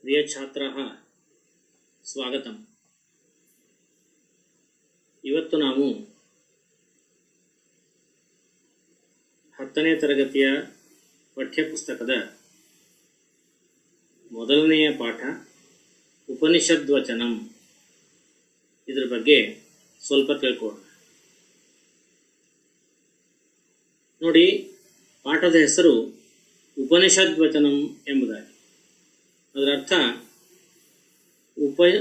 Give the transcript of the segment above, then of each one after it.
ಪ್ರಿಯಛಾತ್ರಾः ಸ್ವಾಗತಂ. ಇವತ್ತು ನಾವು 10ನೇ ತರಗತಿಯ ಪಠ್ಯಪುಸ್ತಕದ ಮೊದಲನೆಯ ಪಾಠ ಉಪನಿಷದ್ವಚನಂ ಇದರ ಬಗ್ಗೆ ಸ್ವಲ್ಪ ತಿಳ್ಕೊಳ್ಳೋಣ. ನೋಡಿ, ಪಾಠದ ಹೆಸರು ಉಪನಿಷದ್ವಚನಂ ಎಂಬುದಾಗಿ. ಅದರ ಅರ್ಥ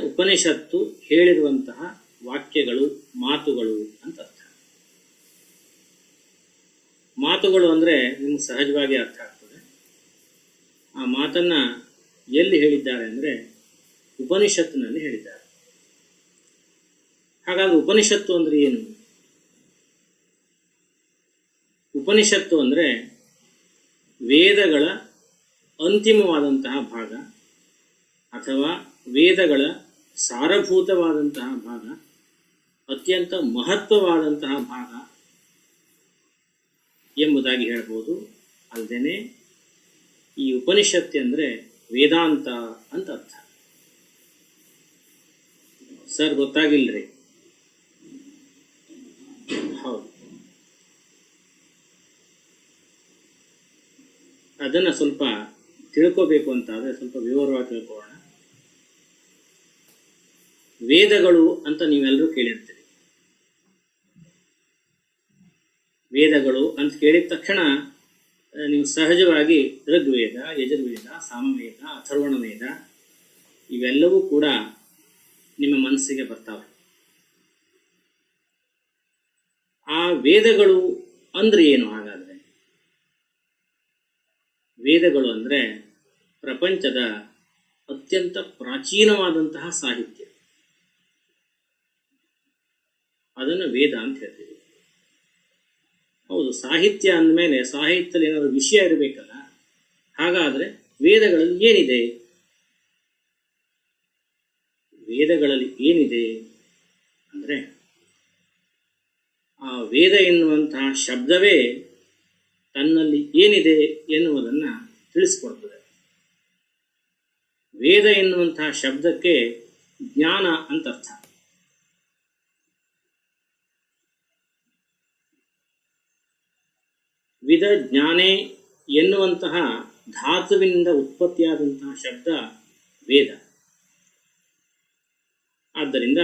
ಉಪನಿಷತ್ತು ಹೇಳಿರುವಂತಹ ವಾಕ್ಯಗಳು, ಮಾತುಗಳು ಅಂತ ಅರ್ಥ. ಮಾತುಗಳು ಅಂದರೆ ನಿಮ್ಗೆ ಸಹಜವಾಗಿ ಅರ್ಥ ಆಗ್ತದೆ. ಆ ಮಾತನ್ನು ಎಲ್ಲಿ ಹೇಳಿದ್ದಾರೆ ಅಂದರೆ ಉಪನಿಷತ್ತಿನಲ್ಲಿ ಹೇಳಿದ್ದಾರೆ. ಹಾಗಾದ್ರೆ ಉಪನಿಷತ್ತು ಅಂದರೆ ಏನು? ಉಪನಿಷತ್ತು ಅಂದರೆ ವೇದಗಳ ಅಂತಿಮವಾದಂತಹ ಭಾಗ ಅಥವಾ ವೇದಗಳ ಸಾರಭೂತವಾದಂತಹ ಭಾಗ, ಅತ್ಯಂತ ಮಹತ್ವವಾದಂತಹ ಭಾಗ ಎಂಬುದಾಗಿ ಹೇಳ್ಬೋದು. ಅಲ್ಲದೆ ಈ ಉಪನಿಷತ್ತು ಅಂದರೆ ವೇದಾಂತ ಅಂತ ಅರ್ಥ. ಸರ್, ಗೊತ್ತಾಗಿಲ್ರಿ? ಹೌದು, ಅದನ್ನು ಸ್ವಲ್ಪ ತಿಳ್ಕೋಬೇಕು ಅಂತ ಆದರೆ ಸ್ವಲ್ಪ ವಿವರವಾಗಿ ತಿಳ್ಕೊಳ್ಳೋಣ. ವೇದಗಳು ಅಂತ ನೀವೆಲ್ಲರೂ ಕೇಳಿರ್ತೀರಿ. ವೇದಗಳು ಅಂತ ಕೇಳಿದ ತಕ್ಷಣ ನೀವು ಸಹಜವಾಗಿ ಋಗ್ವೇದ, ಯಜುರ್ವೇದ, ಸಾಮವೇದ, ಅಥರ್ವಣ ವೇದ ಇವೆಲ್ಲವೂ ಕೂಡ ನಿಮ್ಮ ಮನಸ್ಸಿಗೆ ಬರ್ತಾವೆ. ಆ ವೇದಗಳು ಅಂದ್ರೆ ಏನು? ಹಾಗಾದ್ರೆ ವೇದಗಳು ಅಂದರೆ ಪ್ರಪಂಚದ ಅತ್ಯಂತ ಪ್ರಾಚೀನವಾದಂತಹ ಸಾಹಿತ್ಯ. ಅದನ್ನು ವೇದ ಅಂತ ಹೇಳ್ತೀವಿ. ಹೌದು, ಸಾಹಿತ್ಯ ಅಂದಮೇಲೆ ಸಾಹಿತ್ಯದಲ್ಲಿ ಏನಾದರೂ ವಿಷಯ ಇರಬೇಕಲ್ಲ. ಹಾಗಾದ್ರೆ ವೇದಗಳಲ್ಲಿ ಏನಿದೆ? ವೇದಗಳಲ್ಲಿ ಏನಿದೆ ಅಂದರೆ ಆ ವೇದ ಎನ್ನುವಂತಹ ಶಬ್ದವೇ ತನ್ನಲ್ಲಿ ಏನಿದೆ ಎನ್ನುವುದನ್ನು ತಿಳಿಸ್ಕೊಡ್ತದೆ. ವೇದ ಎನ್ನುವಂತಹ ಶಬ್ದಕ್ಕೆ ಜ್ಞಾನ ಅಂತ ಅರ್ಥ. ವಿದ ಜ್ಞಾನೇ ಎನ್ನುವಂತಹ ಧಾತುವಿನಿಂದ ಉತ್ಪತ್ತಿಯಾದಂತಹ ಶಬ್ದ ವೇದ. ಆದ್ದರಿಂದ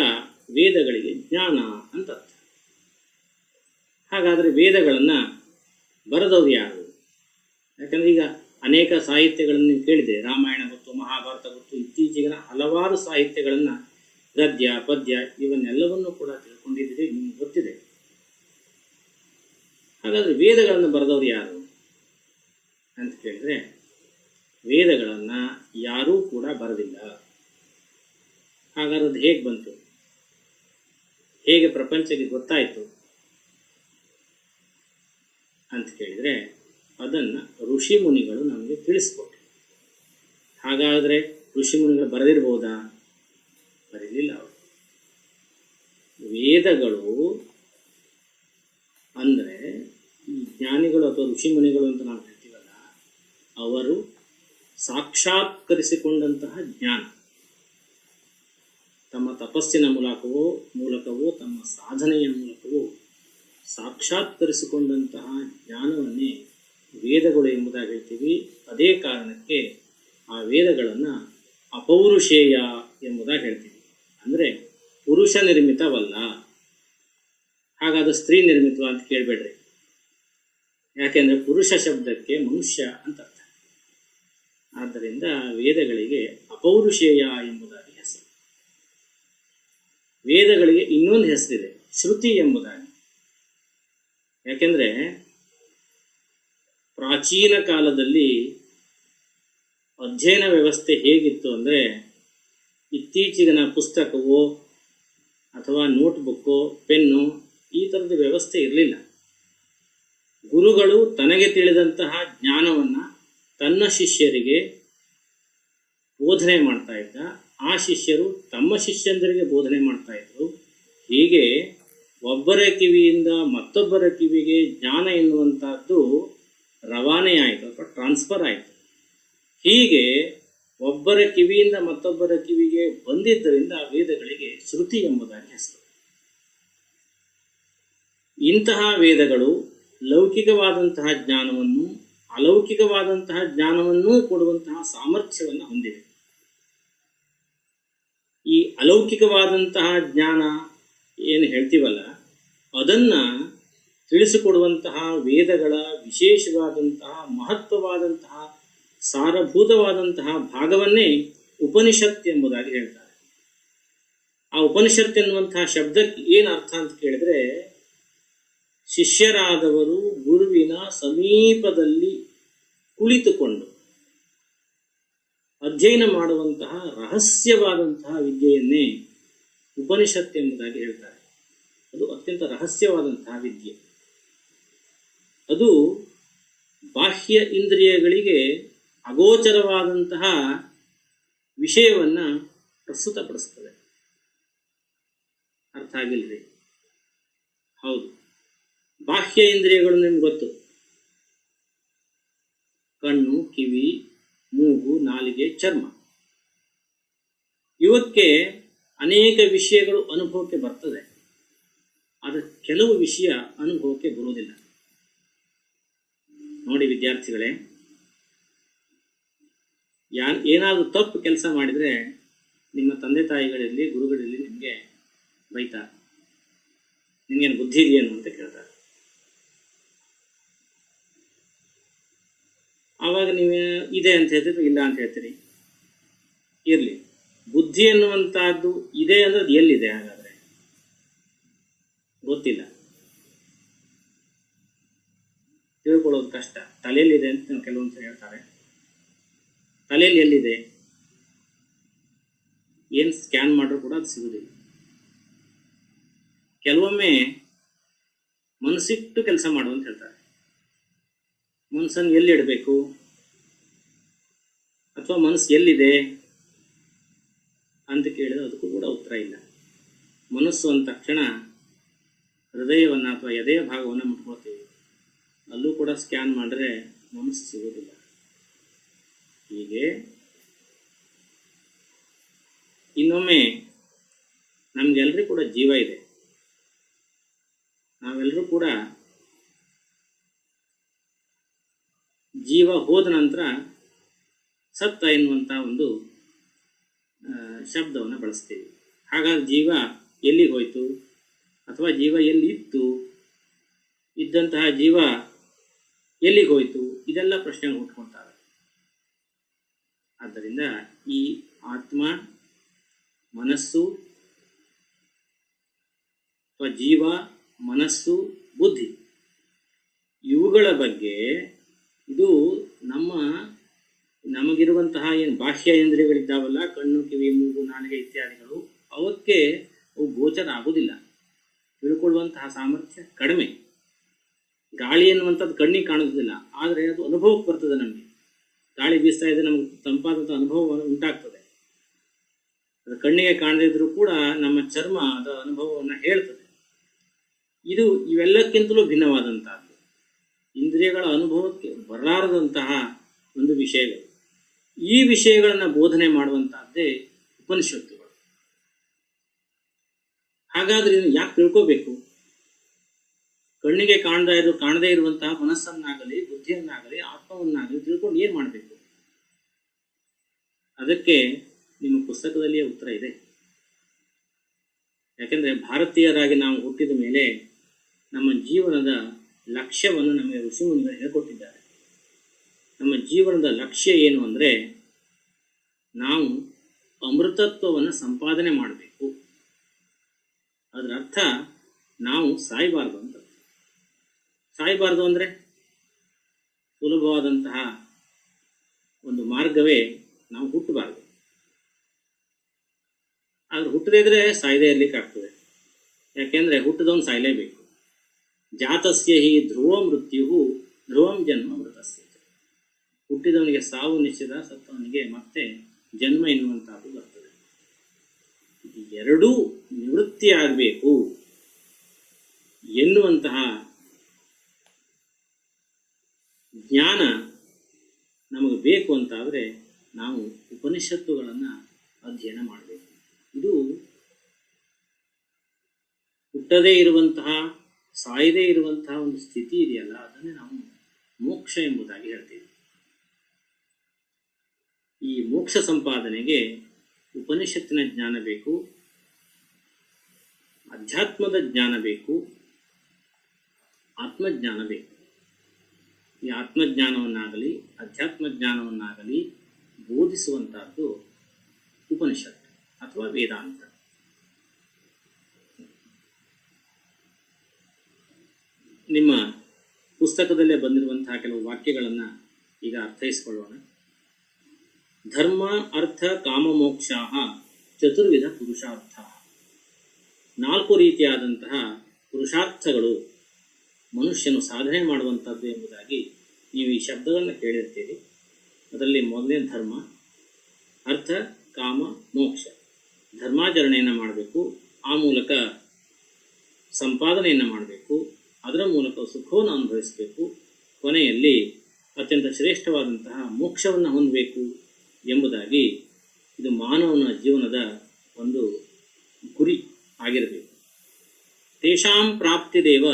ವೇದಗಳಿಗೆ ಜ್ಞಾನ ಅಂತ ಅರ್ಥ. ಹಾಗಾದರೆ ವೇದಗಳನ್ನು ಬರೆದವರು ಯಾರು? ಯಾಕಂದ್ರೆ ಈಗ ಅನೇಕ ಸಾಹಿತ್ಯಗಳನ್ನು ನೀವು ಕೇಳಿದೆ. ರಾಮಾಯಣ ಗೊತ್ತು, ಮಹಾಭಾರತ ಗೊತ್ತು, ಇತ್ತೀಚೆಗಿನ ಹಲವಾರು ಸಾಹಿತ್ಯಗಳನ್ನು, ಗದ್ಯ, ಪದ್ಯ ಇವನ್ನೆಲ್ಲವನ್ನೂ ಕೂಡ ತಿಳ್ಕೊಂಡಿದ್ದೀರಿ, ನಿಮ್ಗೆ ಗೊತ್ತಿದೆ. ಹಾಗಾದ್ರೆ ವೇದಗಳನ್ನು ಬರೆದವರು ಯಾರು ಅಂತ ಕೇಳಿದ್ರೆ, ವೇದಗಳನ್ನು ಯಾರೂ ಕೂಡ ಬರೆದಿಲ್ಲ. ಹಾಗಾದ್ರೆ ಅದು ಹೇಗೆ ಬಂತು? ಹೇಗೆ ಪ್ರಪಂಚಕ್ಕೆ ಗೊತ್ತಾಯಿತು ಅಂತ ಕೇಳಿದರೆ, ಅದನ್ನು ಋಷಿ ಮುನಿಗಳು ನಮಗೆ ತಿಳಿಸ್ಕೊಟ್ರು. ಹಾಗಾದರೆ ಋಷಿ ಮುನಿಗಳು ಬರೆದಿರ್ಬೋದಾ? ಬರೀಲಿಲ್ಲ ಅವರು. ವೇದಗಳು ಅಂದರೆ ಈ ಜ್ಞಾನಿಗಳು ಅಥವಾ ಋಷಿ ಮುನಿಗಳು ಅಂತ ನಾವು ಹೇಳ್ತೀವಲ್ಲ, ಅವರು ಸಾಕ್ಷಾತ್ಕರಿಸಿಕೊಂಡಂತಹ ಜ್ಞಾನ, ತಮ್ಮ ತಪಸ್ಸಿನ ಮೂಲಕವೋ ತಮ್ಮ ಸಾಧನೆಯ ಮೂಲಕವೋ ಸಾಕ್ಷಾತ್ಕರಿಸಿಕೊಂಡಂತಹ ಜ್ಞಾನವನ್ನೇ ವೇದಗಳು ಎಂಬುದಾಗಿ ಹೇಳ್ತೀವಿ. ಅದೇ ಕಾರಣಕ್ಕೆ ಆ ವೇದಗಳನ್ನು ಅಪೌರುಷೇಯ ಎಂಬುದಾಗಿ ಹೇಳ್ತೀವಿ. ಅಂದರೆ ಪುರುಷ ನಿರ್ಮಿತವಲ್ಲ. ಹಾಗಾದ್ರೆ ಸ್ತ್ರೀ ನಿರ್ಮಿತವ ಅಂತ ಕೇಳಬೇಡ್ರಿ. ಯಾಕೆಂದರೆ ಪುರುಷ ಶಬ್ದಕ್ಕೆ ಮನುಷ್ಯ ಅಂತ ಅರ್ಥ. ಆದ್ದರಿಂದ ವೇದಗಳಿಗೆ ಅಪೌರುಷೇಯ ಎಂಬುದಾಗಿ ಹೆಸರು. ವೇದಗಳಿಗೆ ಇನ್ನೊಂದು ಹೆಸರಿದೆ, ಶ್ರುತಿ ಎಂಬುದಾಗಿ. ಯಾಕೆಂದರೆ ಪ್ರಾಚೀನ ಕಾಲದಲ್ಲಿ ಅಧ್ಯಯನ ವ್ಯವಸ್ಥೆ ಹೇಗಿತ್ತು ಅಂದರೆ, ಇತ್ತೀಚಿನ ಪುಸ್ತಕವೋ ಅಥವಾ ನೋಟ್ಬುಕ್ಕೋ ಪೆನ್ನು ಈ ಥರದ ವ್ಯವಸ್ಥೆ ಇರಲಿಲ್ಲ. ಗುರುಗಳು ತನಗೆ ತಿಳಿದಂತಹ ಜ್ಞಾನವನ್ನು ತನ್ನ ಶಿಷ್ಯರಿಗೆ ಬೋಧನೆ ಮಾಡ್ತಾ ಇದ್ದ. ಆ ಶಿಷ್ಯರು ತಮ್ಮ ಶಿಷ್ಯಂದರಿಗೆ ಬೋಧನೆ ಮಾಡ್ತಾ ಇದ್ರು. ಹೀಗೆ ಒಬ್ಬರ ಕಿವಿಯಿಂದ ಮತ್ತೊಬ್ಬರ ಕಿವಿಗೆ ಜ್ಞಾನ ಎನ್ನುವಂತಹದ್ದು ರವಾನೆ ಆಯಿತು ಅಥವಾ ಟ್ರಾನ್ಸ್ಫರ್ ಆಯಿತು. ಹೀಗೆ ಒಬ್ಬರ ಕಿವಿಯಿಂದ ಮತ್ತೊಬ್ಬರ ಕಿವಿಗೆ ಬಂದಿದ್ದರಿಂದ ವೇದಗಳಿಗೆ ಶ್ರುತಿ ಎಂಬುದಾಗಿ ಹೆಸರು. ಇಂತಹ ವೇದಗಳು ಲೌಕಿಕವಾದಂತಹ ಜ್ಞಾನವನ್ನು ಅಲೌಕಿಕವಾದಂತಹ ಜ್ಞಾನವನ್ನೂ ಕೊಡುವಂತಹ ಸಾಮರ್ಥ್ಯವನ್ನು ಹೊಂದಿವೆ. ಈ ಅಲೌಕಿಕವಾದಂತಹ ಜ್ಞಾನ ಏನು ಹೇಳ್ತೀವಲ್ಲ, ಅದನ್ನ ತಿಳಿಸಿಕೊಡುವಂತಹ ವೇದಗಳ ವಿಶೇಷವಾದಂತಹ ಮಹತ್ವವಾದಂತಹ ಸಾರಭೂತವಾದಂತಹ ಭಾಗವನ್ನೇ ಉಪನಿಷತ್ ಎಂಬುದಾಗಿ ಹೇಳ್ತಾರೆ. ಆ ಉಪನಿಷತ್ ಎನ್ನುವಂತಹ ಶಬ್ದಕ್ಕೆ ಏನು ಅರ್ಥ ಅಂತ ಕೇಳಿದ್ರೆ, ಶಿಷ್ಯರಾದವರು ಗುರುವಿನ ಸಮೀಪದಲ್ಲಿ ಕುಳಿತುಕೊಂಡು ಅಧ್ಯಯನ ಮಾಡುವಂತಹ ರಹಸ್ಯವಾದಂತಹ ವಿದ್ಯೆಯನ್ನೇ ಉಪನಿಷತ್ ಎಂಬುದಾಗಿ ಹೇಳ್ತಾರೆ. ಅದು ಅತ್ಯಂತ ರಹಸ್ಯವಾದಂತಹ ವಿದ್ಯೆ. ಅದು ಬಾಹ್ಯ ಇಂದ್ರಿಯಗಳಿಗೆ ಅಗೋಚರವಾದಂತಹ ವಿಷಯವನ್ನ ಪ್ರಸ್ತುತಪಡಿಸ್ತದೆ. ಅರ್ಥ ಆಗಿಲ್ರಿ? ಹೌದು, ಬಾಹ್ಯ ಇಂದ್ರಿಯಗಳು ನಿಮ್ಗೆ ಗೊತ್ತು. ಕಣ್ಣು, ಕಿವಿ, ಮೂಗು, ನಾಲಿಗೆ, ಚರ್ಮ. ಇವಕ್ಕೆ ಅನೇಕ ವಿಷಯಗಳು ಅನುಭವಕ್ಕೆ ಬರ್ತದೆ, ಆದರೆ ಕೆಲವು ವಿಷಯ ಅನುಭವಕ್ಕೆ ಬರುವುದಿಲ್ಲ. ನೋಡಿ ವಿದ್ಯಾರ್ಥಿಗಳೇ, ಏನಾದರೂ ತಪ್ಪು ಕೆಲಸ ಮಾಡಿದರೆ ನಿಮ್ಮ ತಂದೆ ತಾಯಿಗಳಿರಲಿ, ಗುರುಗಳಿರಲಿ, ನಿಮಗೆ ಬೈತಾರೆ. ನಿಮಗೇನು ಬುದ್ಧಿ ಇದೆಯೇನು ಅಂತ ಕೇಳ್ತಾರೆ. ಆವಾಗ ನೀವು ಇದೆ ಅಂತ ಹೇಳ್ತೀರಿ, ಇಲ್ಲ ಅಂತ ಹೇಳ್ತೀರಿ. ಇರಲಿ, ಬುದ್ಧಿ ಎನ್ನುವಂತಹದ್ದು ಇದೆ ಅಂದ್ರೆ ಅದು ಎಲ್ಲಿದೆ? ಹಾಗಾದ್ರೆ ಗೊತ್ತಿಲ್ಲ, ತಿಳ್ಕೊಳ್ಳೋದು ಕಷ್ಟ. ತಲೆಯಲ್ಲಿದೆ ಅಂತ ಕೆಲವೊಂದ್ಸರಿ ಹೇಳ್ತಾರೆ. ತಲೆಯಲ್ಲಿ ಎಲ್ಲಿದೆ? ಏನು ಸ್ಕ್ಯಾನ್ ಮಾಡ್ರೂ ಕೂಡ ಅದು ಸಿಗುವುದಿಲ್ಲ. ಕೆಲವೊಮ್ಮೆ ಮನಸ್ಸಿಟ್ಟು ಕೆಲಸ ಮಾಡು ಅಂತ ಹೇಳ್ತಾರೆ. ಮನಸ್ಸನ್ನು ಎಲ್ಲಿ ಇಡಬೇಕು, ಅಥವಾ ಮನಸ್ಸು ಎಲ್ಲಿದೆ ಅಂತ ಕೇಳಿದ್ರೆ ಅದಕ್ಕೂ ಕೂಡ ಉತ್ತರ ಇಲ್ಲ. ಮನಸ್ಸು ಅಂದ ತಕ್ಷಣ ಹೃದಯವನ್ನು ಅಥವಾ ಎದೆಯ ಭಾಗವನ್ನು ಮುಟ್ಕೊಳ್ತೀವಿ. ಅಲ್ಲೂ ಕೂಡ ಸ್ಕ್ಯಾನ್ ಮಾಡಿದ್ರೆ ಮನಸ್ಸು ಸಿಗೋದಿಲ್ಲ. ಹೀಗೆ ಇನ್ನೊಮ್ಮೆ ನಮ್ಗೆಲ್ಲರೂ ಕೂಡ ಜೀವ ಇದೆ. ನಾವೆಲ್ಲರೂ ಕೂಡ ಜೀವ ಹೋದ ನಂತರ ಸತ್ತ ಎನ್ನುವಂಥ ಒಂದು ಶಬ್ದವನ್ನು ಬಳಸ್ತೀವಿ. ಹಾಗಾಗಿ ಜೀವ ಎಲ್ಲಿಗೆ ಹೋಯಿತು, ಅಥವಾ ಜೀವ ಎಲ್ಲಿ ಇತ್ತು, ಇದ್ದಂತಹ ಜೀವ ಎಲ್ಲಿಗೆ ಹೋಯಿತು, ಇದೆಲ್ಲ ಪ್ರಶ್ನೆಗಳು ಹುಟ್ಕೊಳ್ತವೆ. ಆದ್ದರಿಂದ ಈ ಆತ್ಮ, ಮನಸ್ಸು ಅಥವಾ ಜೀವ, ಮನಸ್ಸು, ಬುದ್ಧಿ, ಇವುಗಳ ಬಗ್ಗೆ ಇದು ನಮಗಿರುವಂತಹ ಏನು ಬಾಹ್ಯ ಇಂದ್ರಿಯಗಳಿದ್ದಾವಲ್ಲ, ಕಣ್ಣು, ಕಿವಿ, ಮೂಗು, ನಾಲಿಗೆ ಇತ್ಯಾದಿಗಳು, ಅವಕ್ಕೆ ಅವು ಗೋಚರ ಆಗುವುದಿಲ್ಲ. ತಿಳ್ಕೊಳ್ಳುವಂತಹ ಸಾಮರ್ಥ್ಯ ಕಡಿಮೆ. ಗಾಳಿ ಎನ್ನುವಂಥದ್ದು ಕಣ್ಣಿಗೆ ಕಾಣುವುದಿಲ್ಲ, ಆದರೆ ಅದು ಅನುಭವಕ್ಕೆ ಬರ್ತದೆ. ನಮಗೆ ಗಾಳಿ ಬೀಸ್ತಾ ಇದ್ದರೆ ನಮಗೆ ತಂಪಾದಂಥ ಅನುಭವ ಉಂಟಾಗ್ತದೆ. ಅದು ಕಣ್ಣಿಗೆ ಕಾಣದಿದ್ರೂ ಕೂಡ ನಮ್ಮ ಚರ್ಮ ಅದರ ಅನುಭವವನ್ನು ಹೇಳ್ತದೆ. ಇದು ಇವೆಲ್ಲಕ್ಕಿಂತಲೂ ಭಿನ್ನವಾದಂತಹದ್ದು, ಇಂದ್ರಿಯಗಳ ಅನುಭವಕ್ಕೆ ಬರಲಾರದಂತಹ ಒಂದು ವಿಷಯಗಳು. ಈ ವಿಷಯಗಳನ್ನು ಬೋಧನೆ ಮಾಡುವಂತಹದ್ದೇ ಉಪನಿಷತ್ತುಗಳು. ಹಾಗಾದ್ರೆ ಯಾಕೆ ತಿಳ್ಕೋಬೇಕು? ಕಣ್ಣಿಗೆ ಕಾಣದೇ ಇರುವಂತಹ ಮನಸ್ಸನ್ನಾಗಲಿ, ಬುದ್ಧಿಯನ್ನಾಗಲಿ, ಆತ್ಮವನ್ನಾಗಲಿ ತಿಳ್ಕೊಂಡು ಏನ್ ಮಾಡಬೇಕು? ಅದಕ್ಕೆ ನಿಮ್ಮ ಪುಸ್ತಕದಲ್ಲಿಯೇ ಉತ್ತರ ಇದೆ. ಯಾಕೆಂದ್ರೆ ಭಾರತೀಯರಾಗಿ ನಾವು ಹುಟ್ಟಿದ ಮೇಲೆ ನಮ್ಮ ಜೀವನದ ಲಕ್ಷ್ಯವನ್ನು ನಮಗೆ ಋಷಿಮುನಿಗಳು ಹೇಳಿಕೊಟ್ಟಿದ್ದಾರೆ. ನಮ್ಮ ಜೀವನದ ಲಕ್ಷ್ಯ ಏನು ಅಂದರೆ, ನಾವು ಅಮೃತತ್ವವನ್ನು ಸಂಪಾದನೆ ಮಾಡಬೇಕು. ಅದರ ಅರ್ಥ ನಾವು ಸಾಯಬಾರ್ದು ಅಂತ. ಸಾಯಬಾರ್ದು ಅಂದರೆ ಸುಲಭವಾದಂತಹ ಒಂದು ಮಾರ್ಗವೇ ನಾವು ಹುಟ್ಟಬಾರ್ದು. ಆದ್ರೆ ಹುಟ್ಟದೇ ಇದ್ರೆ ಸಾಯದೇ ಇರ್ಲಿಕ್ಕೆ ಆಗ್ತದೆ. ಯಾಕೆಂದ್ರೆ ಹುಟ್ಟಿದವನು ಸಾಯಲೇಬೇಕು. ಜಾತಸ್ಯ ಹಿ ಧ್ರುವ ಮೃತ್ಯು ಧ್ರುವಂ ಜನ್ಮ ಮೃತಸ್ಯ. ಹುಟ್ಟಿದವನಿಗೆ ಸಾವು ನಿಶ್ಚಿತ, ಸತ್ತವನಿಗೆ ಮತ್ತೆ ಜನ್ಮ ಎನ್ನುವಂತಹದ್ದು ಬರ್ತದೆ. ಎರಡೂ ನಿವೃತ್ತಿ ಆಗಬೇಕು ಎನ್ನುವಂತಹ ಜ್ಞಾನ ನಮಗೆ ಬೇಕು ಅಂತಾದರೆ ನಾವು ಉಪನಿಷತ್ತುಗಳನ್ನು ಅಧ್ಯಯನ ಮಾಡಬೇಕು. ಇದು ಹುಟ್ಟದೇ ಇರುವಂತಹ, ಸಾಯದೇ ಇರುವಂತಹ ಒಂದು ಸ್ಥಿತಿ ಇದೆಯಲ್ಲ, ಅದನ್ನೇ ನಾವು ಮೋಕ್ಷ ಎಂಬುದಾಗಿ ಹೇಳ್ತೇವೆ. ಈ ಮೋಕ್ಷ ಸಂಪಾದನೆಗೆ ಉಪನಿಷತ್ತಿನ ಜ್ಞಾನ ಬೇಕು, ಅಧ್ಯಾತ್ಮದ ಜ್ಞಾನ ಬೇಕು, ಆತ್ಮಜ್ಞಾನ ಬೇಕು. ಈ ಆತ್ಮಜ್ಞಾನವನ್ನಾಗಲಿ ಅಧ್ಯಾತ್ಮ ಜ್ಞಾನವನ್ನಾಗಲಿ ಬೋಧಿಸುವಂತಹದ್ದು ಉಪನಿಷತ್ತು ಅಥವಾ ವೇದಾಂತ. ನಿಮ್ಮ ಪುಸ್ತಕದಲ್ಲೇ ಬಂದಿರುವಂತಹ ಕೆಲವು ವಾಕ್ಯಗಳನ್ನು ಈಗ ಅರ್ಥೈಸಿಕೊಳ್ಳೋಣ. ಧರ್ಮ ಅರ್ಥ ಕಾಮ ಮೋಕ್ಷ ಚತುರ್ವಿಧ ಪುರುಷಾರ್ಥ. 4 ರೀತಿಯಾದಂತಹ ಪುರುಷಾರ್ಥಗಳು ಮನುಷ್ಯನು ಸಾಧನೆ ಮಾಡುವಂಥದ್ದು ಎಂಬುದಾಗಿ ನೀವು ಈ ಶಬ್ದಗಳನ್ನು ಕೇಳಿರ್ತೀರಿ. ಅದರಲ್ಲಿ ಮೊದಲನೇ ಧರ್ಮ, ಅರ್ಥ, ಕಾಮ, ಮೋಕ್ಷ. ಧರ್ಮಾಚರಣೆಯನ್ನು ಮಾಡಬೇಕು, ಆ ಮೂಲಕ ಸಂಪಾದನೆಯನ್ನು ಮಾಡಬೇಕು, ಅದರ ಮೂಲಕ ಸುಖವನ್ನು ಅನುಭವಿಸಬೇಕು, ಕೊನೆಯಲ್ಲಿ ಅತ್ಯಂತ ಶ್ರೇಷ್ಠವಾದಂತಹ ಮೋಕ್ಷವನ್ನು ಹೊಂದಬೇಕು ಎಂಬುದಾಗಿ ಇದು ಮಾನವನ ಜೀವನದ ಒಂದು ಗುರಿ ಆಗಿರಬೇಕು. ತೇಷಾಂ ಪ್ರಾಪ್ತಿರೇವ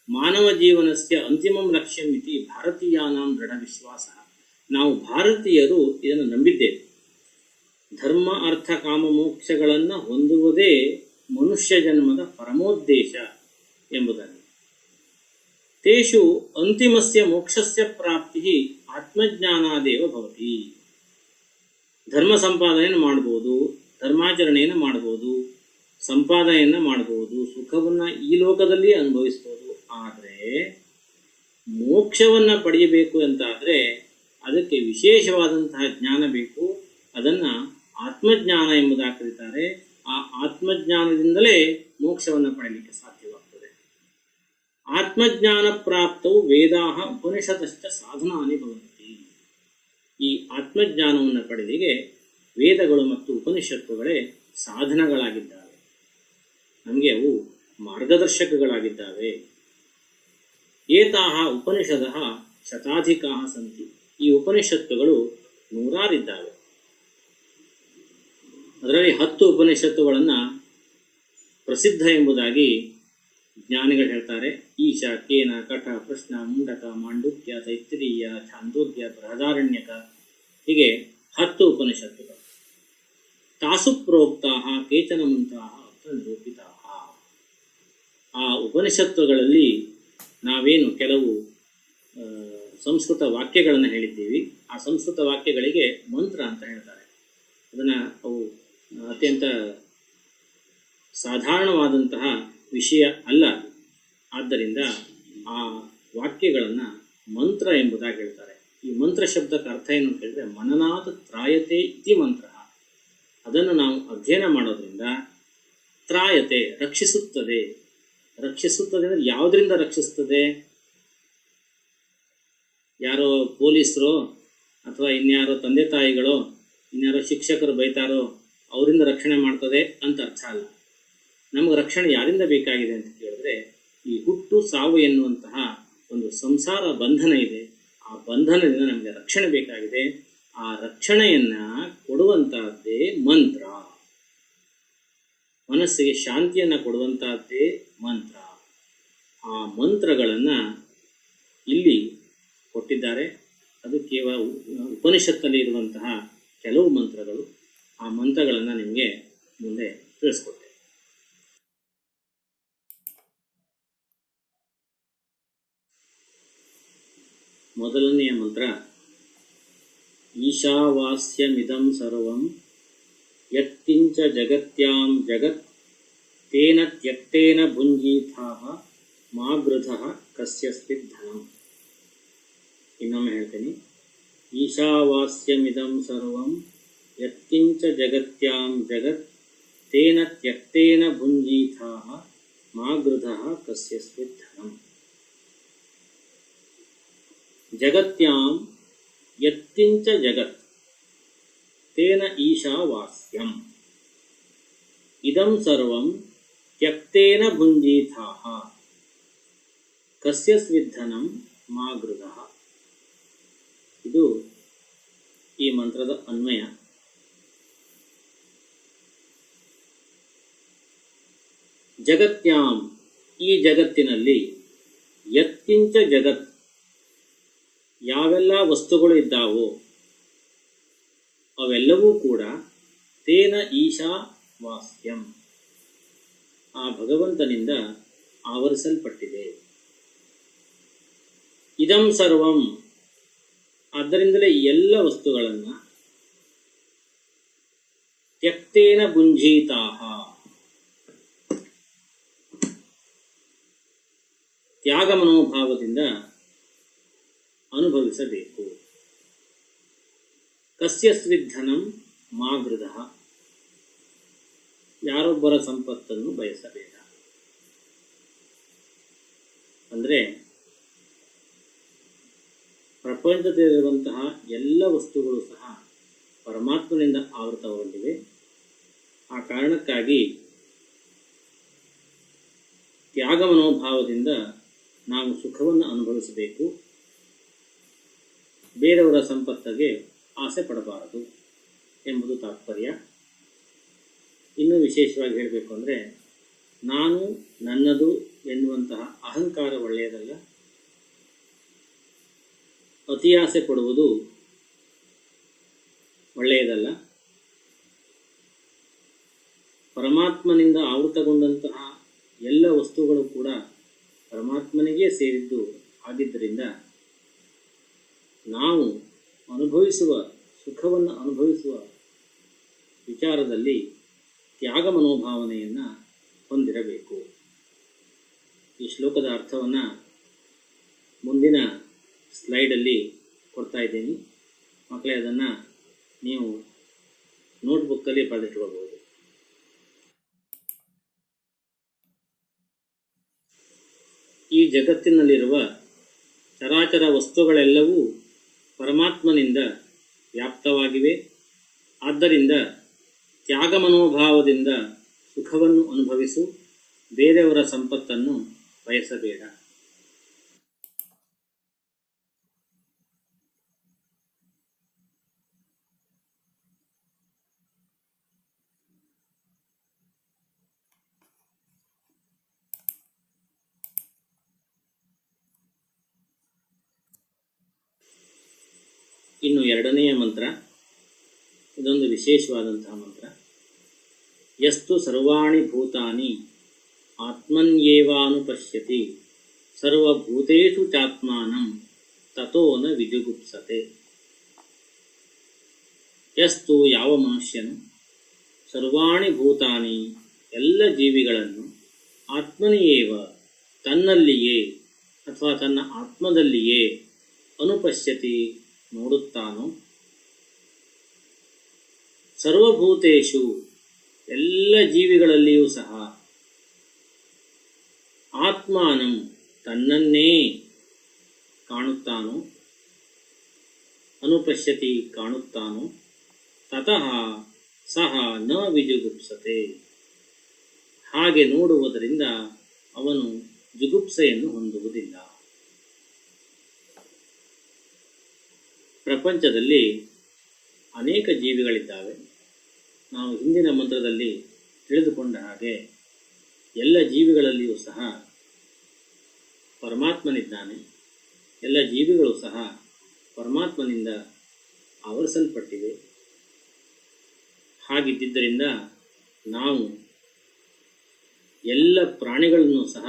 ಮಾನವ ಜೀವನಸ್ಯ ಅಂತಿಮಂ ಲಕ್ಷ್ಯಂ ಇತಿ ಭಾರತೀಯಾನಾಂ ದೃಢ ವಿಶ್ವಾಸ. ನಾವು ಭಾರತೀಯರು ಇದನ್ನು ನಂಬಿದ್ದೇವೆ. ಧರ್ಮ ಅರ್ಥ ಕಾಮ ಮೋಕ್ಷಗಳನ್ನು ಹೊಂದುವುದೇ ಮನುಷ್ಯ ಜನ್ಮದ ಪರಮೋದ್ದೇಶ ಎಂಬುದಾಗಿ. ತೇಷು ಅಂತಿಮಸ್ಯ ಮೋಕ್ಷಸ್ಯ ಪ್ರಾಪ್ತಿ ಆತ್ಮಜ್ಞಾನಾದೇವ ಭವತಿ. ಧರ್ಮ ಸಂಪಾದನೆಯನ್ನು ಮಾಡಬಹುದು, ಧರ್ಮಾಚರಣೆಯನ್ನು ಮಾಡಬಹುದು, ಸಂಪಾದನೆಯನ್ನು ಮಾಡಬಹುದು, ಸುಖವನ್ನು ಈ ಲೋಕದಲ್ಲಿ ಅನುಭವಿಸಬಹುದು. ಆದರೆ ಮೋಕ್ಷವನ್ನು ಪಡೆಯಬೇಕು ಅಂತಾದರೆ ಅದಕ್ಕೆ ವಿಶೇಷವಾದಂತಹ ಜ್ಞಾನ ಬೇಕು. ಅದನ್ನು ಆತ್ಮಜ್ಞಾನ ಎಂಬುದಾಗಿ ಕರೀತಾರೆ. ಆ ಆತ್ಮಜ್ಞಾನದಿಂದಲೇ ಮೋಕ್ಷವನ್ನು ಪಡೆಯಲಿಕ್ಕೆ ಸಾಧ್ಯವಾಗ್ತದೆ. ಆತ್ಮಜ್ಞಾನ ಪ್ರಾಪ್ತವು ವೇದಾಹ ಉಪನಿಷದಶ್ಚ ಸಾಧನಾನಿ ಭವಂತಿ. ಈ ಆತ್ಮಜ್ಞಾನವನ್ನು ಪಡೆದಿಗೆ ವೇದಗಳು ಮತ್ತು ಉಪನಿಷತ್ತುಗಳೇ ಸಾಧನಗಳಾಗಿದ್ದಾವೆ. ನಮಗೆ ಅವು ಮಾರ್ಗದರ್ಶಕಗಳಾಗಿದ್ದಾವೆ. ಏತಾಹ ಉಪನಿಷದಃ ಶತಾಧಿಕಾಃ ಸಂತಿ. ಈ ಉಪನಿಷತ್ತುಗಳು 100 ಅದರಲ್ಲಿ 10 ಉಪನಿಷತ್ತುಗಳನ್ನು ಪ್ರಸಿದ್ಧ ಎಂಬುದಾಗಿ ಜ್ಞಾನಿಗಳು ಹೇಳ್ತಾರೆ. ಈಶ, ಕೇನ, ಕಠ, ಪ್ರಶ್ನ, ಮುಂಡಕ, ಮಾಂಡುಕ್ಯ, ತೈತ್ತಿರೀಯ, ಛಾಂದೋಗ್ಯ, ಬೃಹದಾರಣ್ಯಕ, ಹೀಗೆ 10 ಉಪನಿಷತ್ತುಗಳು. ತಾಸು ಪ್ರೋಕ್ತಾಃ ಕೇಚನ ಮುಂತಾಃ ಅರ್ಥ ನಿರೂಪಿತಾಃ. ಆ ಉಪನಿಷತ್ತುಗಳಲ್ಲಿ ನಾವೇನು ಕೆಲವು ಸಂಸ್ಕೃತ ವಾಕ್ಯಗಳನ್ನು ಹೇಳಿದ್ದೀವಿ, ಆ ಸಂಸ್ಕೃತ ವಾಕ್ಯಗಳಿಗೆ ಮಂತ್ರ ಅಂತ ಹೇಳ್ತಾರೆ. ಅದನ್ನು ಅವು ಅತ್ಯಂತ ಸಾಧಾರಣವಾದಂತಹ ವಿಷಯ ಅಲ್ಲ. ಆದ್ದರಿಂದ ಆ ವಾಕ್ಯಗಳನ್ನು ಮಂತ್ರ ಎಂಬುದಾಗಿ ಹೇಳ್ತಾರೆ. ಈ ಮಂತ್ರ ಶಬ್ದಕ್ಕೆ ಅರ್ಥ ಏನು ಅಂತ ಹೇಳಿದ್ರೆ ಮನನಾತ್ ತ್ರಾಯತೆ ಇತಿ ಮಂತ್ರ. ಅದನ್ನು ನಾವು ಅಧ್ಯಯನ ಮಾಡೋದ್ರಿಂದ ತ್ರಾಯತೆ ರಕ್ಷಿಸುತ್ತದೆ. ರಕ್ಷಿಸುತ್ತದೆ ಅಂದರೆ ಯಾವುದರಿಂದ ರಕ್ಷಿಸ್ತದೆ? ಯಾರೋ ಪೊಲೀಸರು ಅಥವಾ ಇನ್ಯಾರೋ ತಂದೆ ತಾಯಿಗಳು, ಇನ್ಯಾರೋ ಶಿಕ್ಷಕರು ಬೈತಾರೋ ಅವರಿಂದ ರಕ್ಷಣೆ ಮಾಡ್ತದೆ ಅಂತ ಅರ್ಥ ಅಲ್ಲ. ನಮಗೆ ರಕ್ಷಣೆ ಯಾರಿಂದ ಬೇಕಾಗಿದೆ ಅಂತ ಕೇಳಿದ್ರೆ ಈ ಹುಟ್ಟು ಸಾವು ಎನ್ನುವಂತಹ ಒಂದು ಸಂಸಾರ ಬಂಧನ ಇದೆ. ಆ ಬಂಧನದಿಂದ ನಮಗೆ ರಕ್ಷಣೆ ಬೇಕಾಗಿದೆ. ಆ ರಕ್ಷಣೆಯನ್ನ ಕೊಡುವಂತಹದ್ದೇ ಮಂತ್ರ. ಮನಸ್ಸಿಗೆ ಶಾಂತಿಯನ್ನು ಕೊಡುವಂತಹದ್ದೇ ಮಂತ್ರ. ಆ ಮಂತ್ರಗಳನ್ನು ಇಲ್ಲಿ ಕೊಟ್ಟಿದ್ದಾರೆ. ಅದು ಕೇವಲ ಉಪನಿಷತ್ತಲ್ಲಿ ಇರುವಂತಹ ಕೆಲವು ಮಂತ್ರಗಳು. ಆ ಮಂತ್ರಗಳನ್ನು ನಿಮಗೆ ಮುಂದೆ ತಿಳಿಸ್ಕೊಟ್ಟೆ. ಮೊದಲನೆಯ ಮಂತ್ರ ಈಶಾವಾಸ್ಯಮಿದಂ ಸರ್ವಂ ಯತ್ಕಿಂಚ ಜಗತ್ಯಾಂ ಜಗತ್ ತೇನ ತ್ಯಕ್ತೇನ ಭುಂಜೀಥಾಃ ಮಾ ಗೃಧಃ ಕಸ್ಯಸ್ಮಿತ್ ಧನಂ. ಇನ್ನೊಮ್ಮೆ ಹೇಳ್ತೀನಿ. ಈಶಾವಾಸ್ಯಮಿದಂ ಸರ್ವಂ ಯತ್ಕಿಂಚ ಜಗತ್ಯಾಂ ಜಗತ್ ತೇನ ತ್ಯಕ್ತೇನ ಭುಂಜೀಥಾಃ ಮಾ ಗೃಧಃ ಕಸ್ಯಸ್ಮಿತ್ ಧನಂ. ಜಗತ್ಯಾಂ ಯತ್ಕಿಂಚ ಜಗತ್ ತೇನ ಈಶಾವಾಸ್ಯಂ ಇದಂ ಸರ್ವಂ ತ್ಯಕ್ತೇನ ಭುಂಜೀಥಾಃ ಕಸ್ಯಸ್ಮಿತ್ ಧನಂ ಮಾ ಗೃಧಃ. ಇದು ಈ ಮಂತ್ರದ ಅನ್ವಯ. ಜಗತ್ಯಾಂ, ಈ ಜಗತ್ತಿನಲ್ಲಿ, ಯತ್ಕಿಂಚ ಜಗತ್, ಯಾವೆಲ್ಲ ವಸ್ತುಗಳು ಇದ್ದಾವೋ ಅವೆಲ್ಲವೂ ಕೂಡ ತೇನ ಈಶಾ ವಾಸ್ಯಂ, ಆ ಭಗವಂತನಿಂದ ಆವರಿಸಲ್ಪಟ್ಟಿದೆ. ಇದಂ ಸರ್ವಂ, ಆದ್ದರಿಂದಲೇ ಎಲ್ಲ ವಸ್ತುಗಳನ್ನು ತ್ಯಕ್ತೇನ ಭುಂಜೀತಾಹ, ತ್ಯಾಗ ಮನೋಭಾವದಿಂದ ಅನುಭವಿಸಬೇಕು. ಕಸ್ಯ ಸ್ವಿಧನಂ ಮಾಗೃಧಃ, ಯಾರೊಬ್ಬರ ಸಂಪತ್ತನ್ನು ಬಯಸಬೇಡ. ಅಂದರೆ ಪ್ರಪಂಚದಲ್ಲಿರುವಂತಹ ಎಲ್ಲ ವಸ್ತುಗಳು ಸಹ ಪರಮಾತ್ಮನಿಂದ ಆವೃತಗೊಂಡಿವೆ. ಆ ಕಾರಣಕ್ಕಾಗಿ ತ್ಯಾಗ ಮನೋಭಾವದಿಂದ ನಾವು ಸುಖವನ್ನು ಅನುಭವಿಸಬೇಕು. ಬೇರೆಯವರ ಸಂಪತ್ತಿಗೆ ಆಸೆ ಪಡಬಾರದು ಎಂಬುದು ತಾತ್ಪರ್ಯ. ಇನ್ನೂ ವಿಶೇಷವಾಗಿ ಹೇಳಬೇಕು ಅಂದರೆ, ನಾನು ನನ್ನದು ಎನ್ನುವಂತಹ ಅಹಂಕಾರ ಒಳ್ಳೆಯದಲ್ಲ. ಅತಿ ಆಸೆ ಪಡುವುದು ಒಳ್ಳೆಯದಲ್ಲ. ಪರಮಾತ್ಮನಿಂದ ಆವೃತಗೊಂಡಂತಹ ಎಲ್ಲ ವಸ್ತುಗಳು ಕೂಡ ಪರಮಾತ್ಮನಿಗೆ ಸೇರಿದ್ದು ಆಗಿದ್ದರಿಂದ ನಾವು ಅನುಭವಿಸುವ ಸುಖವನ್ನು ಅನುಭವಿಸುವ ವಿಚಾರದಲ್ಲಿ ತ್ಯಾಗ ಮನೋಭಾವನೆಯನ್ನು ಹೊಂದಿರಬೇಕು. ಈ ಶ್ಲೋಕದ ಅರ್ಥವನ್ನು ಮುಂದಿನ ಸ್ಲೈಡಲ್ಲಿ ಕೊಡ್ತಾ ಇದ್ದೀನಿ. ಮಕ್ಕಳೇ, ಅದನ್ನು ನೀವು ನೋಟ್ಬುಕ್ಕಲ್ಲಿ ಬರೆದಿಟ್ಕೊಳ್ಬೋದು. ಈ ಜಗತ್ತಿನಲ್ಲಿರುವ ಚರಾಚರ ವಸ್ತುಗಳೆಲ್ಲವೂ ಪರಮಾತ್ಮನಿಂದ ವ್ಯಾಪ್ತವಾಗಿವೆ. ಆದ್ದರಿಂದ ತ್ಯಾಗ ಮನೋಭಾವದಿಂದ ಸುಖವನ್ನು ಅನುಭವಿಸು, ಬೇರೆಯವರ ಸಂಪತ್ತನ್ನು ಬಯಸಬೇಡ. ಇನ್ನು ಎರಡನೆಯ ಮಂತ್ರ, ಇದೊಂದು ವಿಶೇಷವಾದಂತಹ ಮಂತ್ರ. ಯಸ್ತು ಸರ್ವಾಣಿ ಭೂತಾನಿ ಆತ್ಮನ್ಯೇವಾನುಪಶ್ಯತಿ ಸರ್ವಭೂತೇಷು ಚಾತ್ಮಾನಂ ತತೋ ನ ವಿಜುಗುಪ್ಸತೆ. ಯಸ್ತು, ಯಾವ ಮನುಷ್ಯನು, ಸರ್ವಾಣಿ ಭೂತಾನಿ, ಎಲ್ಲ ಜೀವಿಗಳನ್ನು, ಆತ್ಮನಿಯೇವ, ತನ್ನಲ್ಲಿಯೇ ಅಥವಾ ತನ್ನ ಆತ್ಮದಲ್ಲಿಯೇ, ಅನುಪಶ್ಯತಿ, ನೋಡುತ್ತಾನೋ, ಸರ್ವಭೂತೇಷು, ಎಲ್ಲ ಜೀವಿಗಳಲ್ಲಿಯೂ ಸಹ, ಆತ್ಮಾನಂ, ತನ್ನನ್ನೇ ಕಾಣುತ್ತಾನೋ, ಅನುಪಶ್ಯತಿ, ಕಾಣುತ್ತಾನೋ, ತತಃ ಸಹ ನ ವಿಜುಗುಪ್ಸತೆ, ಹಾಗೆ ನೋಡುವುದರಿಂದ ಅವನು ಜುಗುಪ್ಸೆಯನ್ನು ಹೊಂದುವುದಿಲ್ಲ. ಪ್ರಪಂಚದಲ್ಲಿ ಅನೇಕ ಜೀವಿಗಳಿದ್ದಾವೆ. ನಾವು ಹಿಂದಿನ ಮಂತ್ರದಲ್ಲಿ ತಿಳಿದುಕೊಂಡ ಹಾಗೆ ಎಲ್ಲ ಜೀವಿಗಳಲ್ಲಿಯೂ ಸಹ ಪರಮಾತ್ಮನಿದ್ದಾನೆ. ಎಲ್ಲ ಜೀವಿಗಳು ಸಹ ಪರಮಾತ್ಮನಿಂದ ಆವರಿಸಲ್ಪಟ್ಟಿವೆ. ಹಾಗಿದ್ದರಿಂದ ನಾವು ಎಲ್ಲ ಪ್ರಾಣಿಗಳನ್ನು ಸಹ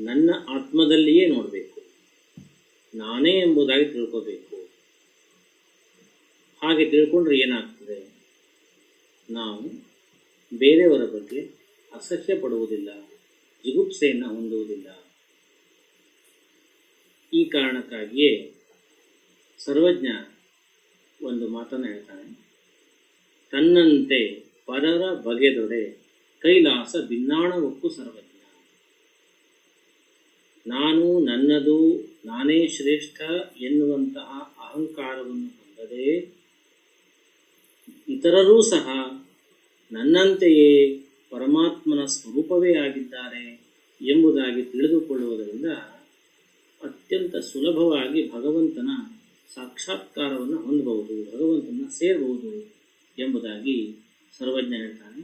ನನ್ನ ಆತ್ಮದಲ್ಲಿಯೇ ನೋಡಬೇಕು, ನಾನೇ ಎಂಬುದಾಗಿ ತಿಳ್ಕೋಬೇಕು. ಹಾಗೆ ತಿಳ್ಕೊಂಡ್ರೆ ಏನಾಗ್ತದೆ, ನಾವು ಬೇರೆಯವರ ಬಗ್ಗೆ ಅಸಹ್ಯ ಪಡುವುದಿಲ್ಲ, ಜಿಗುಪ್ಸೆಯನ್ನು ಹೊಂದುವುದಿಲ್ಲ. ಈ ಕಾರಣಕ್ಕಾಗಿಯೇ ಸರ್ವಜ್ಞ ಒಂದು ಮಾತನ್ನು ಹೇಳ್ತಾನೆ, ತನ್ನಂತೆ ಪರರ ಬಗೆದೊಡೆ ಕೈಲಾಸ ಭಿನ್ನಾಣವಕ್ಕೂ ಸರ್ವಜ್ಞ. ನಾನು, ನನ್ನದು, ನಾನೇ ಶ್ರೇಷ್ಠ ಎನ್ನುವಂತಹ ಅಹಂಕಾರವನ್ನು ಹೊಂದದೆ ಇತರರೂ ಸಹ ನನ್ನಂತೆಯೇ ಪರಮಾತ್ಮನ ಸ್ವರೂಪವೇ ಆಗಿದ್ದಾರೆ ಎಂಬುದಾಗಿ ತಿಳಿದುಕೊಳ್ಳುವುದರಿಂದ ಅತ್ಯಂತ ಸುಲಭವಾಗಿ ಭಗವಂತನ ಸಾಕ್ಷಾತ್ಕಾರವನ್ನು ಹೊಂದಬಹುದು, ಭಗವಂತನ ಸೇರಬಹುದು ಎಂಬುದಾಗಿ ಸರ್ವಜ್ಞ ಹೇಳ್ತಾನೆ.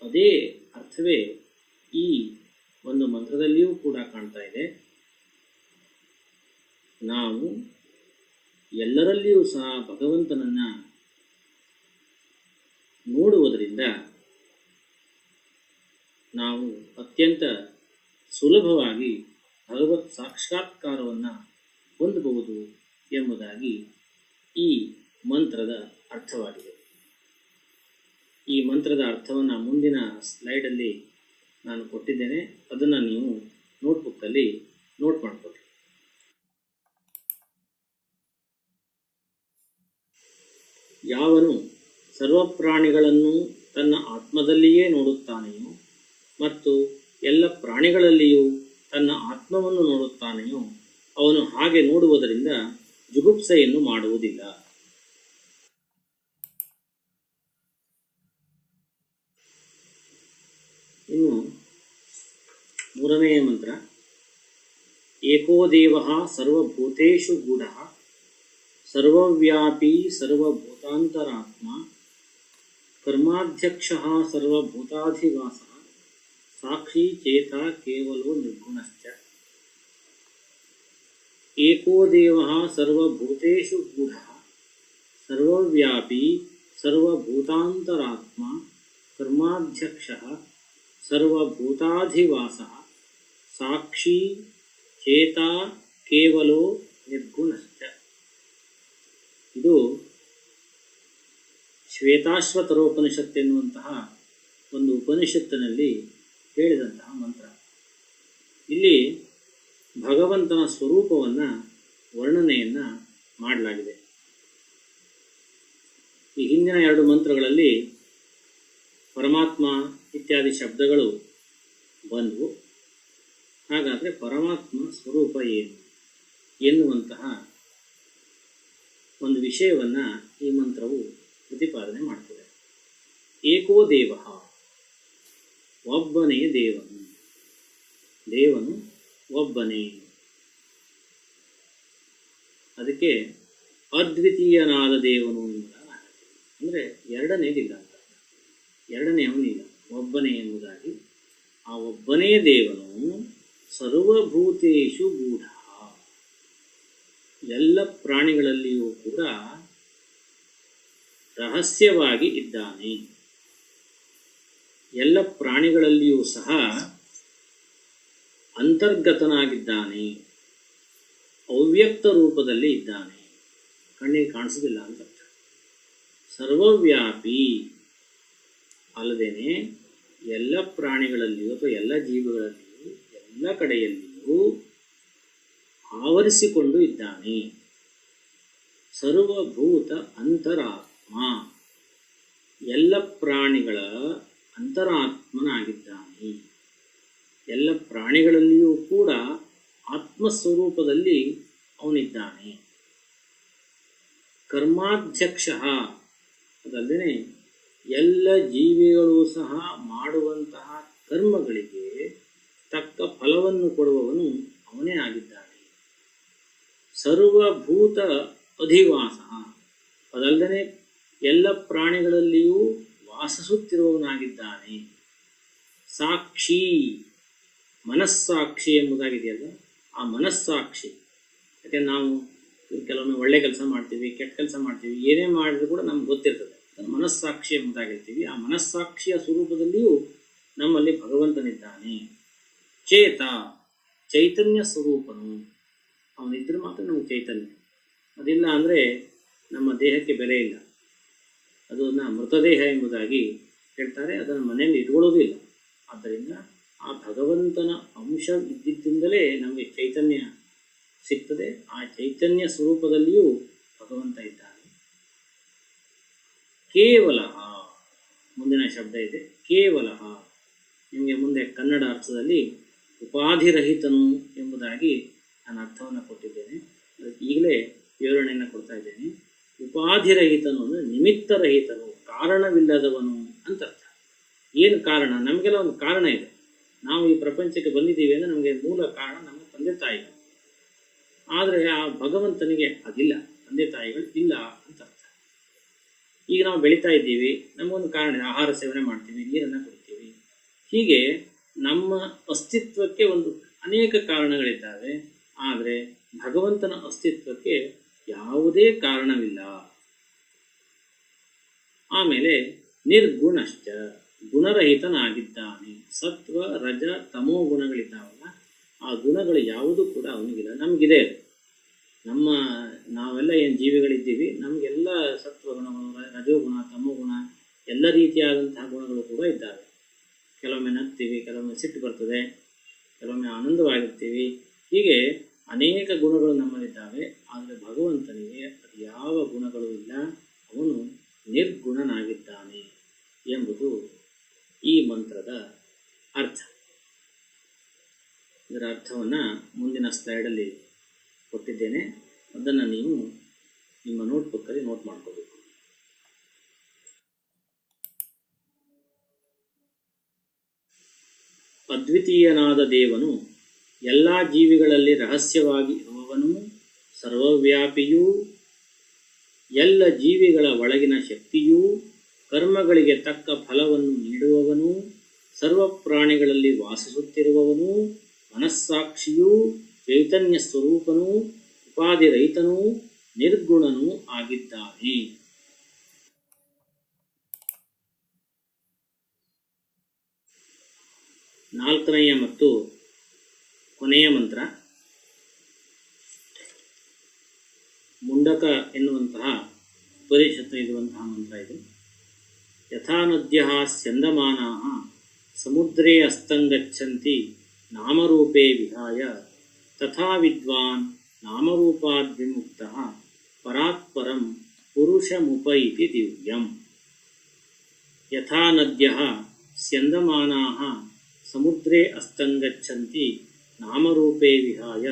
ಅದೇ ಅರ್ಥವೇ ಈ ಒಂದು ಮಂತ್ರದಲ್ಲಿಯೂ ಕೂಡ ಕಾಣ್ತಾ ಇದೆ. ನಾವು ಎಲ್ಲರಲ್ಲಿಯೂ ಸಹ ಭಗವಂತನನ್ನು ನೋಡುವುದರಿಂದ ನಾವು ಅತ್ಯಂತ ಸುಲಭವಾಗಿ ಭಗವತ್ ಸಾಕ್ಷಾತ್ಕಾರವನ್ನು ಹೊಂದಬಹುದು ಎಂಬುದಾಗಿ ಈ ಮಂತ್ರದ ಅರ್ಥವಾಗಿದೆ. ಈ ಮಂತ್ರದ ಅರ್ಥವನ್ನು ಮುಂದಿನ ಸ್ಲೈಡಲ್ಲಿ ನಾನು ಕೊಟ್ಟಿದ್ದೇನೆ, ಅದನ್ನು ನೀವು ನೋಟ್ಬುಕ್ಕಲ್ಲಿ ನೋಟ್ ಮಾಡಿಕೊಳ್ಳಿ. ಯಾವನು ಸರ್ವಪ್ರಾಣಿಗಳನ್ನು ತನ್ನ ಆತ್ಮದಲ್ಲಿಯೇ ನೋಡುತ್ತಾನೆಯೋ ಮತ್ತು ಎಲ್ಲ ಪ್ರಾಣಿಗಳಲ್ಲಿಯೂ ತನ್ನ ಆತ್ಮವನ್ನು ನೋಡುತ್ತಾನೆಯೋ ಅವನು ಹಾಗೆ ನೋಡುವುದರಿಂದ ಜುಗುಪ್ಸೆಯನ್ನು ಮಾಡುವುದಿಲ್ಲ. ಇನ್ನು ಮೂರನೆಯ ಮಂತ್ರ, ಏಕೋ ದೇವಃ ಸರ್ವಭೂತೇಷು ಗೂಢಃ ಸರ್ವವ್ಯಾಪಿ ಸರ್ವಭೂತಾಂತರಾತ್ಮ ಕರ್ಮಾಧ್ಯಕ್ಷಃ ಸರ್ವಭೂತಾಧಿವಾಸಃ ಸಾಕ್ಷಿ ಚೇತ ಕೇವಲೋ ನಿರ್ಗುಣಶ್ಚ. ಏಕೋ ದೇವಃ ಸರ್ವಭೂತೇಷು ಗೂಢಃ ಸರ್ವವ್ಯಾಪಿ ಸರ್ವಭೂತಾಂತರಾತ್ಮ ಕರ್ಮಾಧ್ಯಕ್ಷಃ ಸರ್ವಭೂತಾಧಿವಾಸಃ ಸಾಕ್ಷಿ ಚೇತ ಕೇವಲೋ ನಿರ್ಗುಣಶ್ಚ. ಇದು ಶ್ವೇತಾಶ್ವತರೋಪನಿಷತ್ ಎನ್ನುವಂತಹ ಒಂದು ಉಪನಿಷತ್ತಿನಲ್ಲಿ ಹೇಳಿದಂತಹ ಮಂತ್ರ. ಇಲ್ಲಿ ಭಗವಂತನ ಸ್ವರೂಪವನ್ನು ವರ್ಣನೆಯನ್ನು ಮಾಡಲಾಗಿದೆ. ಈ ಹಿಂದಿನ ಎರಡು ಮಂತ್ರಗಳಲ್ಲಿ ಪರಮಾತ್ಮ ಇತ್ಯಾದಿ ಶಬ್ದಗಳು ಬಂದವು. ಹಾಗಾದರೆ ಪರಮಾತ್ಮ ಸ್ವರೂಪ ಏನು ಎನ್ನುವಂತಹ ಒಂದು ವಿಷಯವನ್ನು ಈ ಮಂತ್ರವು ಪ್ರತಿಪಾದನೆ ಮಾಡ್ತದೆ. ಏಕೋ ದೇವ, ಒಬ್ಬನೇ ದೇವನು, ದೇವನು ಒಬ್ಬನೇ. ಅದಕ್ಕೆ ಅದ್ವಿತೀಯನಾದ ದೇವನು ಅಂದರೆ ಎರಡನೇದಿಲ್ಲ ಅಂತ, ಎರಡನೇ ಅವನಿಲ್ಲ, ಒಬ್ಬನೇ ಎಂಬುದಾಗಿ. ಆ ಒಬ್ಬನೇ ದೇವನು ಸರ್ವಭೂತೇಷು ಗೂಢ, ಎಲ್ಲ ಪ್ರಾಣಿಗಳಲ್ಲಿಯೂ ಕೂಡ ರಹಸ್ಯವಾಗಿ ಇದ್ದಾನೆ. ಎಲ್ಲ ಪ್ರಾಣಿಗಳಲ್ಲಿಯೂ ಸಹ ಅಂತರ್ಗತನಾಗಿದ್ದಾನೆ, ಅವ್ಯಕ್ತ ರೂಪದಲ್ಲಿ ಇದ್ದಾನೆ, ಕಣ್ಣಿಗೆ ಕಾಣಿಸೋದಿಲ್ಲ ಅಂತ. ಸರ್ವವ್ಯಾಪಿ ಅಲ್ಲದೇನೆ ಎಲ್ಲ ಪ್ರಾಣಿಗಳಲ್ಲಿಯೂ ಅಥವಾ ಎಲ್ಲ ಜೀವಿಗಳಲ್ಲಿಯೂ ಎಲ್ಲ ಕಡೆಯಲ್ಲಿಯೂ ಆವರಿಸಿಕೊಂಡು ಇದ್ದಾನೆ. ಸರ್ವಭೂತ ಅಂತರಾತ್ಮ, ಎಲ್ಲ ಪ್ರಾಣಿಗಳ ಅಂತರಾತ್ಮನಾಗಿದ್ದಾನೆ. ಎಲ್ಲ ಪ್ರಾಣಿಗಳಲ್ಲಿಯೂ ಕೂಡ ಆತ್ಮಸ್ವರೂಪದಲ್ಲಿ ಅವನಿದ್ದಾನೆ. ಕರ್ಮಾಧ್ಯಕ್ಷ, ಅದಲ್ಲದೆ ಎಲ್ಲ ಜೀವಿಗಳು ಸಹ ಮಾಡುವಂತಹ ಕರ್ಮಗಳಿಗೆ ತಕ್ಕ ಫಲವನ್ನು ಕೊಡುವವನು ಅವನೇ ಆಗಿದ್ದಾನೆ. ಸರ್ವಭೂತ ಅಧಿವಾಸ, ಅದಲ್ಲದೆ ಎಲ್ಲ ಪ್ರಾಣಿಗಳಲ್ಲಿಯೂ ವಾಸಿಸುತ್ತಿರುವವನಾಗಿದ್ದಾನೆ. ಸಾಕ್ಷಿ, ಮನಸ್ಸಾಕ್ಷಿ ಎಂಬುದಾಗಿದೆಯಲ್ಲ, ಆ ಮನಸ್ಸಾಕ್ಷಿ. ಯಾಕೆಂದ್ರೆ ನಾವು ಕೆಲವೊಮ್ಮೆ ಒಳ್ಳೆ ಕೆಲಸ ಮಾಡ್ತೀವಿ, ಕೆಟ್ಟ ಕೆಲಸ ಮಾಡ್ತೀವಿ, ಏನೇ ಮಾಡಿದ್ರು ಕೂಡ ನಮ್ಗೆ ಗೊತ್ತಿರ್ತದೆ, ಮನಸ್ಸಾಕ್ಷಿ ಎಂಬುದಾಗಿರ್ತೀವಿ. ಆ ಮನಸ್ಸಾಕ್ಷಿಯ ಸ್ವರೂಪದಲ್ಲಿಯೂ ನಮ್ಮಲ್ಲಿ ಭಗವಂತನಿದ್ದಾನೆ. ಚೇತ, ಚೈತನ್ಯ ಸ್ವರೂಪನು, ಅವನಿದ್ರೆ ಮಾತ್ರ ನಮಗೆ ಚೈತನ್ಯ. ಅದಿಲ್ಲ ಅಂದರೆ ನಮ್ಮ ದೇಹಕ್ಕೆ ಬೆಲೆ ಇಲ್ಲ. ಅದನ್ನು ಮೃತದೇಹ ಎಂಬುದಾಗಿ ಹೇಳ್ತಾರೆ, ಅದನ್ನು ಮನೆಯಲ್ಲಿ ಇಟ್ಕೊಳ್ಳೋದು ಇಲ್ಲ. ಆದ್ದರಿಂದ ಆ ಭಗವಂತನ ಅಂಶ ಇದ್ದಿದ್ದರಿಂದಲೇ ನಮಗೆ ಚೈತನ್ಯ ಸಿಗ್ತದೆ. ಆ ಚೈತನ್ಯ ಸ್ವರೂಪದಲ್ಲಿಯೂ ಭಗವಂತ ಇದ್ದಾನೆ. ಕೇವಲ, ಮುಂದಿನ ಶಬ್ದ ಇದೆ ಕೇವಲ. ನಿಮಗೆ ಮುಂದೆ ಕನ್ನಡ ಅರ್ಥದಲ್ಲಿ ಉಪಾಧಿರಹಿತನು ಎಂಬುದಾಗಿ ನಾನು ಅರ್ಥವನ್ನು ಕೊಟ್ಟಿದ್ದೇನೆ. ಈಗಲೇ ವಿವರಣೆಯನ್ನು ಕೊಡ್ತಾ ಇದ್ದೇನೆ. ಉಪಾಧಿರಹಿತನು ಅಂದರೆ ನಿಮಿತ್ತರಹಿತನು, ಕಾರಣವಿಲ್ಲದವನು ಅಂತ ಅರ್ಥ. ಏನು ಕಾರಣ? ನಮಗೆಲ್ಲ ಒಂದು ಕಾರಣ ಇದೆ. ನಾವು ಈ ಪ್ರಪಂಚಕ್ಕೆ ಬಂದಿದ್ದೀವಿ ಅಂದರೆ ನಮಗೆ ಮೂಲ ಕಾರಣ ನಮ್ಮ ತಂದೆ ತಾಯಿಗಳು. ಆದರೆ ಆ ಭಗವಂತನಿಗೆ ಅದಿಲ್ಲ. ತಂದೆ ತಾಯಿಗಳು ಇಲ್ಲ ಅಂತ ಅರ್ಥ. ಈಗ ನಾವು ಬೆಳೀತಾ ಇದ್ದೀವಿ, ನಮಗೊಂದು ಕಾರಣ ಇದೆ, ಆಹಾರ ಸೇವನೆ ಮಾಡ್ತೀವಿ, ನೀರನ್ನು ಕುಡಿತೀವಿ. ಹೀಗೆ ನಮ್ಮ ಅಸ್ತಿತ್ವಕ್ಕೆ ಒಂದು ಅನೇಕ ಕಾರಣಗಳಿದ್ದಾವೆ. ಆದರೆ ಭಗವಂತನ ಅಸ್ತಿತ್ವಕ್ಕೆ ಯಾವುದೇ ಕಾರಣವಿಲ್ಲ. ಆಮೇಲೆ ನಿರ್ಗುಣಶ್ಚ, ಗುಣರಹಿತನಾಗಿದ್ದಾನೆ. ಸತ್ವ ರಜ ತಮೋ ಗುಣಗಳಿದ್ದಾವಲ್ಲ, ಆ ಗುಣಗಳು ಯಾವುದೂ ಕೂಡ ಅವನಿಗಿಲ್ಲ. ನಮಗಿದೆ, ನಾವೆಲ್ಲ ಏನು ಜೀವಿಗಳಿದ್ದೀವಿ, ನಮಗೆಲ್ಲ ಸತ್ವಗುಣಗಳು, ರಜೋಗುಣ, ತಮೋಗುಣ, ಎಲ್ಲ ರೀತಿಯಾದಂತಹ ಗುಣಗಳು ಕೂಡ ಇದ್ದಾವೆ. ಕೆಲವೊಮ್ಮೆ ನಗ್ತೀವಿ, ಕೆಲವೊಮ್ಮೆ ಸಿಟ್ಟು ಬರ್ತದೆ, ಕೆಲವೊಮ್ಮೆ ಆನಂದವಾಗಿರ್ತೀವಿ. ಹೀಗೆ ಅನೇಕ ಗುಣಗಳು ನಮ್ಮಲ್ಲಿದ್ದಾವೆ. ಆದರೆ ಭಗವಂತನಿಗೆ ಅದು ಯಾವ ಗುಣಗಳು ಇಲ್ಲ, ಅವನು ನಿರ್ಗುಣನಾಗಿದ್ದಾನೆ ಎಂಬುದು ಈ ಮಂತ್ರದ ಅರ್ಥ. ಇದರ ಅರ್ಥವನ್ನು ಮುಂದಿನ ಸ್ಲೈಡಲ್ಲಿ ಕೊಟ್ಟಿದ್ದೇನೆ, ಅದನ್ನು ನೀವು ನಿಮ್ಮ ನೋಟ್ಬುಕ್ಕಲ್ಲಿ ನೋಟ್ ಮಾಡ್ಕೋಬೇಕು. ಅದ್ವಿತೀಯನಾದ ದೇವನು ಎಲ್ಲ ಜೀವಿಗಳಲ್ಲಿ ರಹಸ್ಯವಾಗಿ ಇರುವವನು, ಸರ್ವವ್ಯಾಪಿಯೂ, ಎಲ್ಲ ಜೀವಿಗಳ ಒಳಗಿನ ಶಕ್ತಿಯೂ, ಕರ್ಮಗಳಿಗೆ ತಕ್ಕ ಫಲವನ್ನು ನೀಡುವವನು, ಸರ್ವ ಪ್ರಾಣಿಗಳಲ್ಲಿ ವಾಸಿಸುತ್ತಿರುವವನು, ಮನಸ್ಸಾಕ್ಷಿಯೂ, ಚೈತನ್ಯ ಸ್ವರೂಪನೂ, ಉಪಾಧಿರಹಿತನೂ, ನಿರ್ಗುಣನೂ ಆಗಿದ್ದಾನೆ. ನಾಲ್ಕನೆಯ ಮತ್ತು ಕೊನೆಯ ಮಂತ್ರ ಮುಂಡಕ ಎನ್ನುವಂತಹ ಉಪದೇಶತ್ವ ಇರುವಂತಹ ಮಂತ್ರ ಇದು. ಯಥಾ ನದ್ಯಃ ಸ್ಯಂದಮಾನಾಃ ಸಮುದ್ರೇ ಅಸ್ತಂಗಚ್ಚಂತಿ ನಾಮರೂಪೇ ವಿಹಾಯ ತಥಾ ವಿದ್ವಾನ್ ನಾಮರೂಪಾದ್ವಿಮುಕ್ತಃ ಪರಾತ್ಪರಂ ಪುರುಷಮುಪೈತಿ ದಿವ್ಯಂ. ಯಥಾ ನದ್ಯಃ ಸ್ಯಂದಮಾನಾಃ ಸಮುದ್ರೇ ಅಸ್ತಂಗಚ್ಚಂತಿ ನಾಮರೂಪೇ ವಿಹಾಯ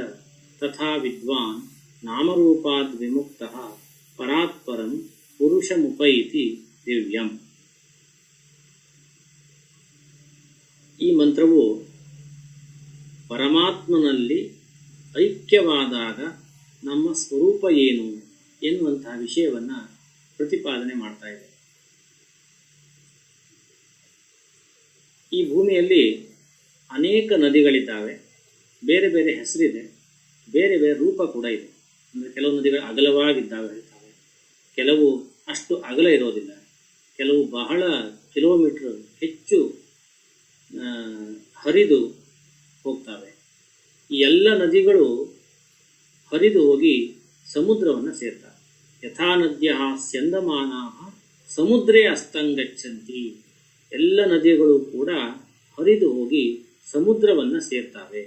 ತಥಾ ವಿದ್ವಾನ್ ನಾಮರೂಪಾದ್ವಿಮುಕ್ತಃ ಪರಾತ್ಪರಂ ಪುರುಷಮುಪೈತಿ ದಿವ್ಯಂ. ಈ ಮಂತ್ರವು ಪರಮಾತ್ಮನಲ್ಲಿ ಐಕ್ಯವಾದಾಗ ನಮ್ಮ ಸ್ವರೂಪ ಏನು ಎನ್ನುವಂತಹ ವಿಷಯವನ್ನು ಪ್ರತಿಪಾದನೆ ಮಾಡ್ತಾ ಇದೆ. ಈ ಭೂಮಿಯಲ್ಲಿ ಅನೇಕ ನದಿಗಳಿದ್ದಾವೆ, ಬೇರೆ ಬೇರೆ ಹೆಸರಿದೆ, ಬೇರೆ ಬೇರೆ ರೂಪ ಕೂಡ ಇದೆ. ಅಂದರೆ ಕೆಲವು ನದಿಗಳು ಅಗಲವಾಗಿದ್ದಾವೆ ಹೇಳ್ತಾರೆ, ಕೆಲವು ಅಷ್ಟು ಅಗಲ ಇರೋದಿಲ್ಲ, ಕೆಲವು ಬಹಳ ಕಿಲೋಮೀಟರ್ ಹೆಚ್ಚು ಹರಿದು ಹೋಗ್ತವೆ. ಈ ಎಲ್ಲ ನದಿಗಳು ಹರಿದು ಹೋಗಿ ಸಮುದ್ರವನ್ನು ಸೇರ್ತವೆ. ಯಥಾ ನದ್ಯಃ ಸ್ಯಂದಮಾನಾಃ ಸಮುದ್ರೇ ಅಸ್ತಂಗಚ್ಚಂತಿ, ಎಲ್ಲ ನದಿಗಳು ಕೂಡ ಹರಿದು ಹೋಗಿ ಸಮುದ್ರವನ್ನು ಸೇರ್ತವೆ.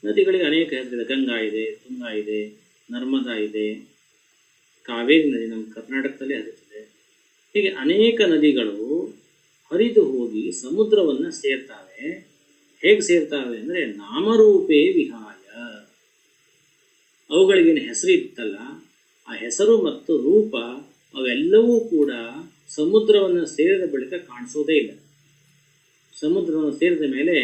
ನದಿಗಳಿಗೆ ಅನೇಕ ಹೆಸರಿದೆ. ಗಂಗಾ ಇದೆ, ತುಂಗಾ ಇದೆ, ನರ್ಮದಾ ಇದೆ, ಕಾವೇರಿ ನದಿ ನಮ್ಮ ಕರ್ನಾಟಕದಲ್ಲಿ ಹರಿಯುತ್ತದೆ. ಹೀಗೆ ಅನೇಕ ನದಿಗಳು ಹರಿದು ಹೋಗಿ ಸಮುದ್ರವನ್ನು ಸೇರ್ತವೆ. ಹೇಗೆ ಸೇರ್ತವೆ ಅಂದರೆ ನಾಮರೂಪೇ ವಿಹಾಯ, ಅವುಗಳಿಗೇನು ಹೆಸರು ಇತ್ತಲ್ಲ, ಆ ಹೆಸರು ಮತ್ತು ರೂಪ ಅವೆಲ್ಲವೂ ಕೂಡ ಸಮುದ್ರವನ್ನು ಸೇರಿದ ಬಳಿಕ ಕಾಣಿಸೋದೇ ಇಲ್ಲ. ಸಮುದ್ರವನ್ನು ಸೇರಿದ ಮೇಲೆ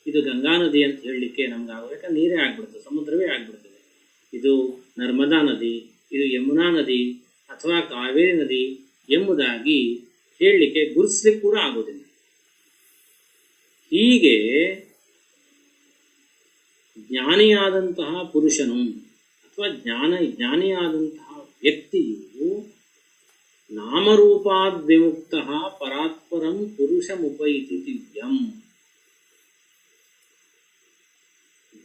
ಇದು ಗಂಗಾ ನದಿ ಅಂತ ಹೇಳಲಿಕ್ಕೆ ನಮ್ಗೆ ಆಗಬೇಕಾ, ನೀರೇ ಆಗ್ಬಿಡ್ತದೆ, ಸಮುದ್ರವೇ ಆಗ್ಬಿಡ್ತದೆ. ಇದು ನರ್ಮದಾ ನದಿ, ಇದು ಯಮುನಾ ನದಿ ಅಥವಾ ಕಾವೇರಿ ನದಿ ಎಂಬುದಾಗಿ ಹೇಳಲಿಕ್ಕೆ ಗುರುತಿಸ್ಲಿಕ್ಕೆ ಕೂಡ ಆಗೋದಿಲ್ಲ. ಹೀಗೆ ಜ್ಞಾನಿಯಾದಂತಹ ಪುರುಷನು ಅಥವಾ ಜ್ಞಾನಿಯಾದಂತಹ ವ್ಯಕ್ತಿಯು ನಾಮರೂಪಾದ್ವಿಮುಕ್ತಃ ಪರಾತ್ಪರಂ ಪುರುಷಮುಪೈತಿ ದಿವ್ಯಂ.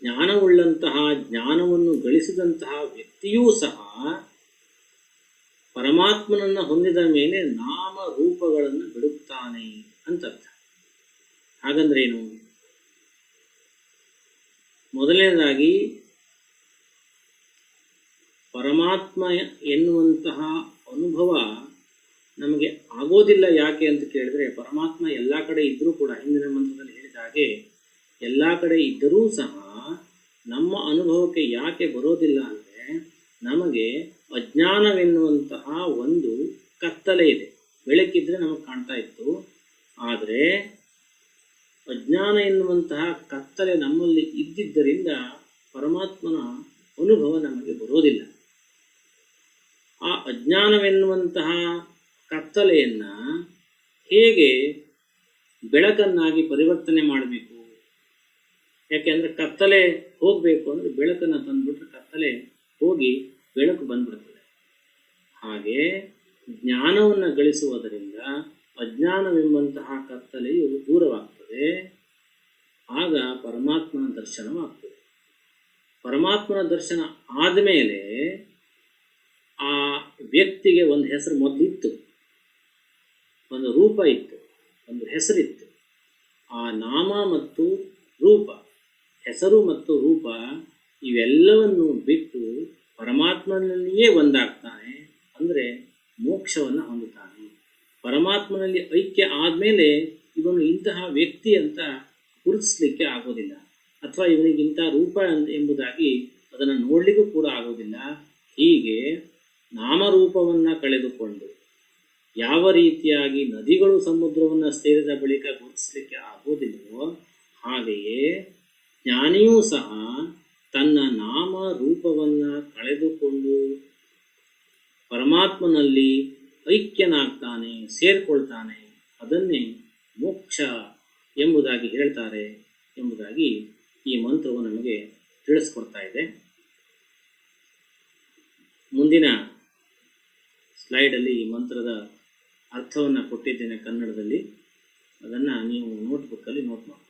ಜ್ಞಾನವುಳ್ಳಂತಹ, ಜ್ಞಾನವನ್ನು ಗಳಿಸಿದಂತಹ ವ್ಯಕ್ತಿಯೂ ಸಹ ಪರಮಾತ್ಮನನ್ನು ಹೊಂದಿದ ಮೇಲೆ ನಾಮ ರೂಪಗಳನ್ನು ಬಿಡುತ್ತಾನೆ ಅಂತರ್ಥ. ಹಾಗಂದ್ರೇನು? ಮೊದಲನೇದಾಗಿ ಪರಮಾತ್ಮ ಎನ್ನುವಂತಹ ಅನುಭವ ನಮಗೆ ಆಗೋದಿಲ್ಲ. ಯಾಕೆ ಅಂತ ಕೇಳಿದ್ರೆ, ಪರಮಾತ್ಮ ಎಲ್ಲ ಕಡೆ ಇದ್ದರೂ ಕೂಡ, ಹಿಂದಿನ ಮಂತ್ರದಲ್ಲಿ ಹೇಳಿದ ಹಾಗೆ ಎಲ್ಲ ಕಡೆ ಇದ್ದರೂ ಸಹ ನಮ್ಮ ಅನುಭವಕ್ಕೆ ಯಾಕೆ ಬರೋದಿಲ್ಲ ಅಂದರೆ, ನಮಗೆ ಅಜ್ಞಾನವೆನ್ನುವಂತಹ ಒಂದು ಕತ್ತಲೆ ಇದೆ. ಬೆಳಕಿದ್ರೆ ನಮಗೆ ಕಾಣ್ತಾ ಇತ್ತು, ಆದರೆ ಅಜ್ಞಾನ ಎನ್ನುವಂತಹ ಕತ್ತಲೆ ನಮ್ಮಲ್ಲಿ ಇದ್ದಿದ್ದರಿಂದ ಪರಮಾತ್ಮನ ಅನುಭವ ನಮಗೆ ಬರೋದಿಲ್ಲ. ಆ ಅಜ್ಞಾನವೆನ್ನುವಂತಹ ಕತ್ತಲೆಯನ್ನು ಹೇಗೆ ಬೆಳಕನ್ನಾಗಿ ಪರಿವರ್ತನೆ ಮಾಡಬೇಕು? ಯಾಕೆಂದರೆ ಕತ್ತಲೆ ಹೋಗಬೇಕು ಅಂದರೆ ಬೆಳಕನ್ನು ತಂದುಬಿಟ್ರೆ ಕತ್ತಲೆ ಹೋಗಿ ಬೆಳಕು ಬಂದ್ಬಿಡ್ತದೆ. ಹಾಗೆ ಜ್ಞಾನವನ್ನು ಗಳಿಸುವುದರಿಂದ ಅಜ್ಞಾನವೆಂಬಂತಹ ಕತ್ತಲೆಯು ದೂರವಾಗ್ತದೆ. ಆಗ ಪರಮಾತ್ಮನ ದರ್ಶನವಾಗ್ತದೆ. ಪರಮಾತ್ಮನ ದರ್ಶನ ಆದಮೇಲೆ ಆ ವ್ಯಕ್ತಿಗೆ ಒಂದು ಹೆಸರು ಮೊದಲಿತ್ತು, ಒಂದು ರೂಪ ಇತ್ತು, ಒಂದು ಹೆಸರಿತ್ತು. ಆ ನಾಮ ಮತ್ತು ರೂಪ, ಹೆಸರು ಮತ್ತು ರೂಪ ಇವೆಲ್ಲವನ್ನು ಬಿಟ್ಟು ಪರಮಾತ್ಮನಲ್ಲಿಯೇ ಒಂದಾಗ್ತಾನೆ, ಅಂದರೆ ಮೋಕ್ಷವನ್ನು ಹೊಂದುತ್ತಾನೆ. ಪರಮಾತ್ಮನಲ್ಲಿ ಐಕ್ಯ ಆದಮೇಲೆ ಇವನು ಇಂತಹ ವ್ಯಕ್ತಿ ಅಂತ ಗುರುತಿಸ್ಲಿಕ್ಕೆ ಆಗೋದಿಲ್ಲ, ಅಥವಾ ಇವನಿಗಿಂತ ರೂಪ ಎಂಬುದಾಗಿ ಅದನ್ನು ನೋಡಲಿಕ್ಕೂ ಕೂಡ ಆಗೋದಿಲ್ಲ. ಹೀಗೆ ನಾಮರೂಪವನ್ನು ಕಳೆದುಕೊಂಡು ಯಾವ ರೀತಿಯಾಗಿ ನದಿಗಳು ಸಮುದ್ರವನ್ನು ಸೇರಿದ ಬಳಿಕ ಗುರುತಿಸಲಿಕ್ಕೆ ಆಗೋದಿಲ್ಲವೋ ಹಾಗೆಯೇ ಜ್ಞಾನಿಯೂ ಸಹ ತನ್ನ ನಾಮ ರೂಪವನ್ನು ಕಳೆದುಕೊಂಡು ಪರಮಾತ್ಮನಲ್ಲಿ ಐಕ್ಯನಾಗ್ತಾನೆ, ಸೇರಿಕೊಳ್ತಾನೆ. ಅದನ್ನೇ ಮೋಕ್ಷ ಎಂಬುದಾಗಿ ಹೇಳ್ತಾರೆ ಎಂಬುದಾಗಿ ಈ ಮಂತ್ರವು ನಮಗೆ ತಿಳಿಸ್ಕೊಡ್ತಾ ಇದೆ. ಮುಂದಿನ ಸ್ಲೈಡಲ್ಲಿ ಈ ಮಂತ್ರದ ಅರ್ಥವನ್ನು ಕೊಟ್ಟಿದ್ದೇನೆ ಕನ್ನಡದಲ್ಲಿ. ಅದನ್ನು ನೀವು ನೋಟ್ಬುಕ್ಕಲ್ಲಿ ನೋಟ್ ಮಾಡಿ.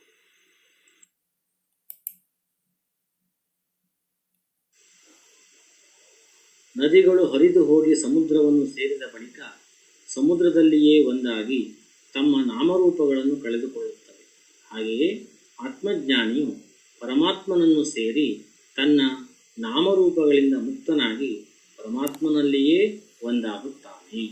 ನದಿಗಳು ಹರಿದು ಹೋಗಿ ಸಮುದ್ರವನ್ನು ಸೇರಿದ ಬಳಿಕ ಸಮುದ್ರದಲ್ಲಿಯೇ ಒಂದಾಗಿ ತಮ್ಮ ನಾಮರೂಪಗಳನ್ನು ಕಳೆದುಕೊಳ್ಳುತ್ತವೆ. ಹಾಗೆಯೇ ಆತ್ಮಜ್ಞಾನಿಯು ಪರಮಾತ್ಮನನ್ನು ಸೇರಿ ತನ್ನ ನಾಮರೂಪಗಳಿಂದ ಮುಕ್ತನಾಗಿ ಪರಮಾತ್ಮನಲ್ಲಿಯೇ ಒಂದಾಗುತ್ತಾನೆ.